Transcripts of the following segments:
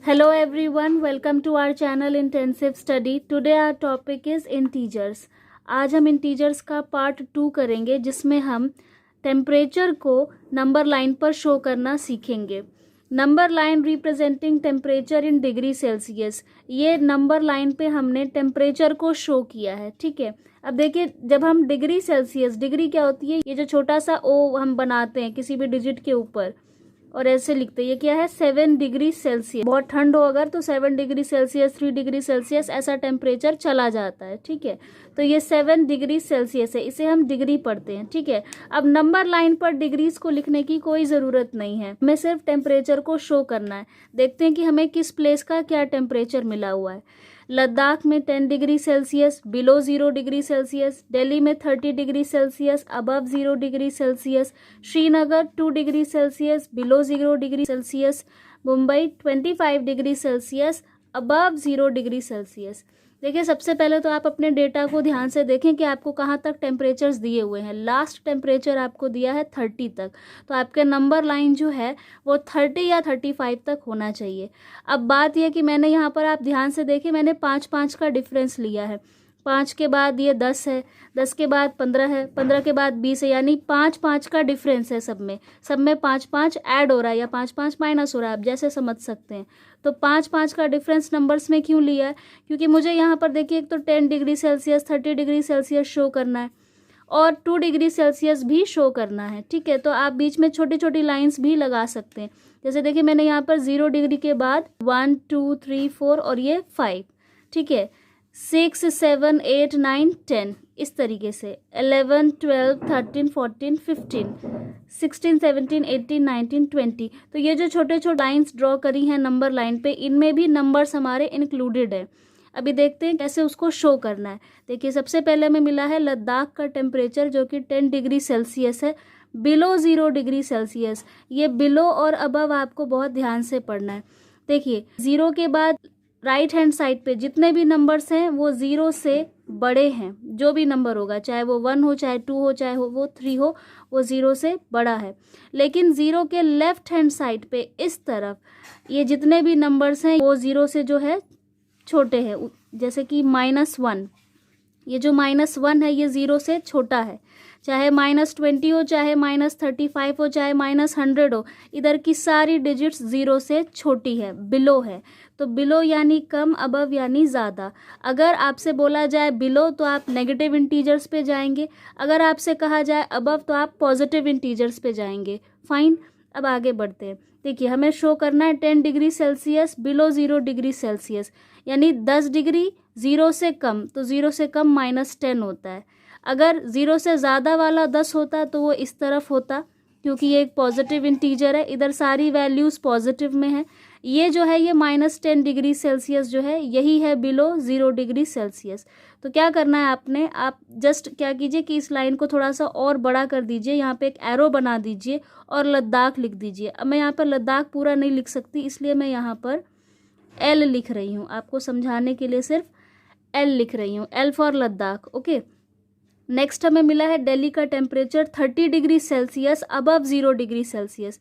Hello everyone, welcome to our channel Intensive Study. Today our topic is integers. आज हम integers का part 2 करेंगे जिसमें हम टेम्परेचर को नंबर लाइन पर शो करना सीखेंगे. Number line representing temperature in degree Celsius. ये नंबर लाइन पे हमने टेम्परेचर को शो किया है. ठीक है, अब देखिए जब हम डिग्री सेल्सियस, डिग्री क्या होती है, ये जो छोटा सा ओ हम बनाते हैं किसी भी डिजिट के ऊपर और ऐसे लिखते हैं, ये क्या है 7 डिग्री सेल्सियस. बहुत ठंड हो अगर तो 7 डिग्री सेल्सियस, 3 डिग्री सेल्सियस ऐसा टेम्परेचर चला जाता है. ठीक है, तो ये 7 डिग्री सेल्सियस है, इसे हम डिग्री पढ़ते हैं. ठीक है, अब नंबर लाइन पर डिग्रीज को लिखने की कोई ज़रूरत नहीं है, हमें सिर्फ टेम्परेचर को शो करना है. देखते हैं कि हमें किस प्लेस का क्या टेम्परेचर मिला हुआ है. लद्दाख में 10 degree Celsius, below 0 degree Celsius. Delhi में 30 degree Celsius, above 0 degree Celsius. Srinagar 2 degree Celsius, below 0 degree Celsius. Mumbai 25 degree Celsius, above 0 degree Celsius. देखिए सबसे पहले तो आप अपने डेटा को ध्यान से देखें कि आपको कहाँ तक टेम्परेचर्स दिए हुए हैं. लास्ट टेम्परेचर आपको दिया है 30 तक, तो आपके नंबर लाइन जो है वो 30 या 35 तक होना चाहिए. अब बात यह कि मैंने यहाँ पर, आप ध्यान से देखें, मैंने 5-5 का डिफरेंस लिया है. 5 के बाद ये 10 है, 10 के बाद 15 है, 15 के बाद 20 है, यानी 5-5 का डिफरेंस है. सब में 5-5 ऐड हो रहा है या 5-5 माइनस हो रहा है, आप जैसे समझ सकते हैं. तो 5-5 का डिफरेंस नंबर्स में क्यों लिया है, क्योंकि मुझे यहाँ पर देखिए एक तो 10 degree Celsius, 30 degree Celsius show करना है और 2 डिग्री सेल्सियस भी शो करना है. ठीक है, तो आप बीच में छोटी छोटी लाइंस भी लगा सकते हैं. जैसे देखिए मैंने यहाँ पर 0 डिग्री के बाद 1 2 3 4 और ये 5. ठीक है, 6 7 8 9 10 इस तरीके से 11 12 13 14 15 16 17 18 19 20. तो ये जो छोटे छोटे लाइंस ड्रॉ करी हैं नंबर लाइन पे, इनमें भी नंबर्स हमारे इंक्लूडेड है. अभी देखते हैं कैसे उसको शो करना है. देखिए सबसे पहले हमें मिला है लद्दाख का टेम्परेचर जो कि 10 डिग्री सेल्सियस है, बिलो 0 डिग्री सेल्सियस. ये बिलो और अबव आपको बहुत ध्यान से पढ़ना है. देखिए 0 के बाद राइट हैंड साइड पे जितने भी नंबर्स हैं वो 0 से बड़े हैं. जो भी नंबर होगा, चाहे वो 1 हो, चाहे 2 हो, चाहे वो 3 हो, वो 0 से बड़ा है. लेकिन 0 के लेफ्ट हैंड साइड पे इस तरफ ये जितने भी नंबर्स हैं वो 0 से जो है छोटे हैं. जैसे कि -1, ये जो -1 है ये 0 से छोटा है. चाहे -20 हो, चाहे -35 हो, चाहे -100 हो, इधर की सारी डिजिट्स 0 से छोटी है, बिलो है. तो बिलो यानी कम, अबव यानी ज़्यादा. अगर आपसे बोला जाए बिलो तो आप नेगेटिव इंटीजर्स पे जाएंगे, अगर आपसे कहा जाए अबव तो आप पॉजिटिव इंटीजर्स पे जाएंगे. फाइन, अब आगे बढ़ते हैं. देखिए हमें शो करना है 10 degree Celsius, below 0 degree Celsius, यानी 10 डिग्री 0 से कम, तो 0 से कम -10 होता है. अगर 0 से ज़्यादा वाला 10 होता तो वो इस तरफ होता, क्योंकि ये एक पॉजिटिव इंटीजर है, इधर सारी वैल्यूज़ पॉजिटिव में है. ये जो है ये -10 डिग्री सेल्सियस जो है यही है बिलो 0 डिग्री सेल्सियस. तो क्या करना है आपने, आप जस्ट क्या कीजिए कि इस लाइन को थोड़ा सा और बड़ा कर दीजिए, यहाँ पे एक एरो बना दीजिए और लद्दाख लिख दीजिए. अब मैं यहाँ पर लद्दाख पूरा नहीं लिख सकती, इसलिए मैं यहाँ पर L लिख रही हूँ. आपको समझाने के लिए सिर्फ L लिख रही हूँ, L for Ladakh. Okay, next हमें मिला है दिल्ली का temperature 30 degree Celsius, above 0 degree Celsius.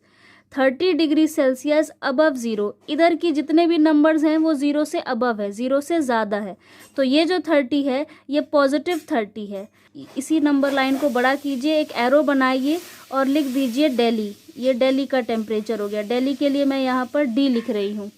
30 degree Celsius above 0, इधर की जितने भी नंबर्स हैं वो 0 से अबव है, 0 से ज़्यादा है. तो ये जो 30 है ये पॉजिटिव 30 है. इसी नंबर लाइन को बड़ा कीजिए, एक एरो बनाइए और लिख दीजिए दिल्ली. ये दिल्ली का टेम्परेचर हो गया. दिल्ली के लिए मैं यहाँ पर D लिख रही हूँ.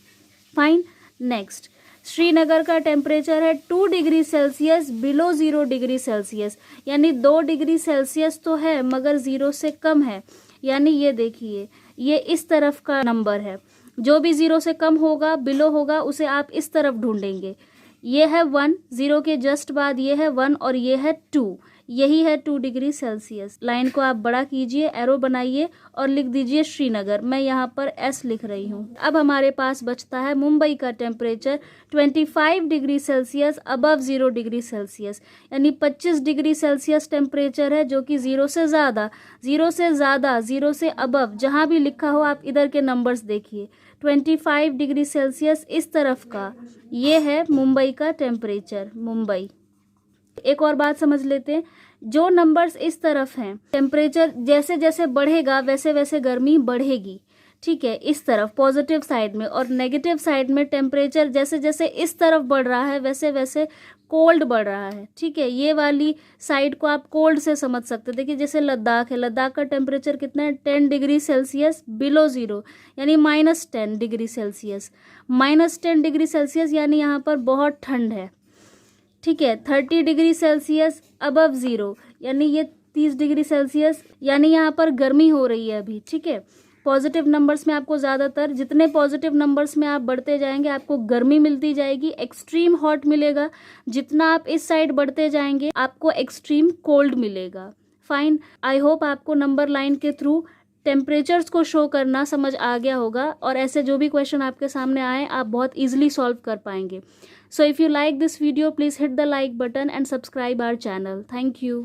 फाइन, नेक्स्ट श्रीनगर का टेम्परेचर है 2 degree Celsius, below 0 degree Celsius, यानी 2 डिग्री सेल्सियस तो है मगर 0 से कम है. यानी ये देखिए ये इस तरफ का नंबर है, जो भी 0 से कम होगा, बिलो होगा, उसे आप इस तरफ ढूंढेंगे. ये है 1, 0 के जस्ट बाद ये है 1 और ये है 2, यही है 2 डिग्री सेल्सियस. लाइन को आप बड़ा कीजिए, एरो बनाइए और लिख दीजिए श्रीनगर. मैं यहाँ पर S लिख रही हूँ. अब हमारे पास बचता है मुंबई का temperature 25 degree Celsius, above 0 degree Celsius, यानी 25 डिग्री सेल्सियस टेम्परेचर है, जो कि 0 से ज़्यादा, 0 से ज़्यादा, 0 से अबव, जहाँ भी लिखा हो आप इधर के नंबर्स देखिए. 25 डिग्री सेल्सियस इस तरफ का, ये है मुंबई का टेम्परेचर, मुंबई. एक और बात समझ लेते हैं, जो नंबर्स इस तरफ हैं, टेम्परेचर जैसे जैसे बढ़ेगा वैसे वैसे गर्मी बढ़ेगी. ठीक है, इस तरफ पॉजिटिव साइड में, और नेगेटिव साइड में टेम्परेचर जैसे जैसे इस तरफ बढ़ रहा है वैसे वैसे कोल्ड बढ़ रहा है। ठीक है, ये वाली साइड को आप कोल्ड से समझ सकते हैं। देखिए जैसे लद्दाख है, लद्दाख का टेम्परेचर कितना है, 10 डिग्री सेल्सियस बिलो ज़ीरो, यानी -10 डिग्री सेल्सियस। -10 डिग्री सेल्सियस यानी यहाँ पर बहुत ठंड है। ठीक है, 30 डिग्री सेल्सियस अबव ज़ीरो, यानी ये 30 डिग्री सेल्सियस, यानी यहाँ पर गर्मी हो रही है अभी। ठीक है, पॉजिटिव नंबर्स में आपको ज़्यादातर, जितने पॉजिटिव नंबर्स में आप बढ़ते जाएंगे आपको गर्मी मिलती जाएगी, एक्सट्रीम हॉट मिलेगा। जितना आप इस साइड बढ़ते जाएंगे आपको एक्सट्रीम कोल्ड मिलेगा। फाइन, आई होप आपको नंबर लाइन के थ्रू टेम्परेचर्स को शो करना समझ आ गया होगा, और ऐसे जो भी क्वेश्चन आपके सामने आए आप बहुत ईजिली सॉल्व कर पाएंगे। So if you like this video please hit the like button and subscribe our channel. Thank you.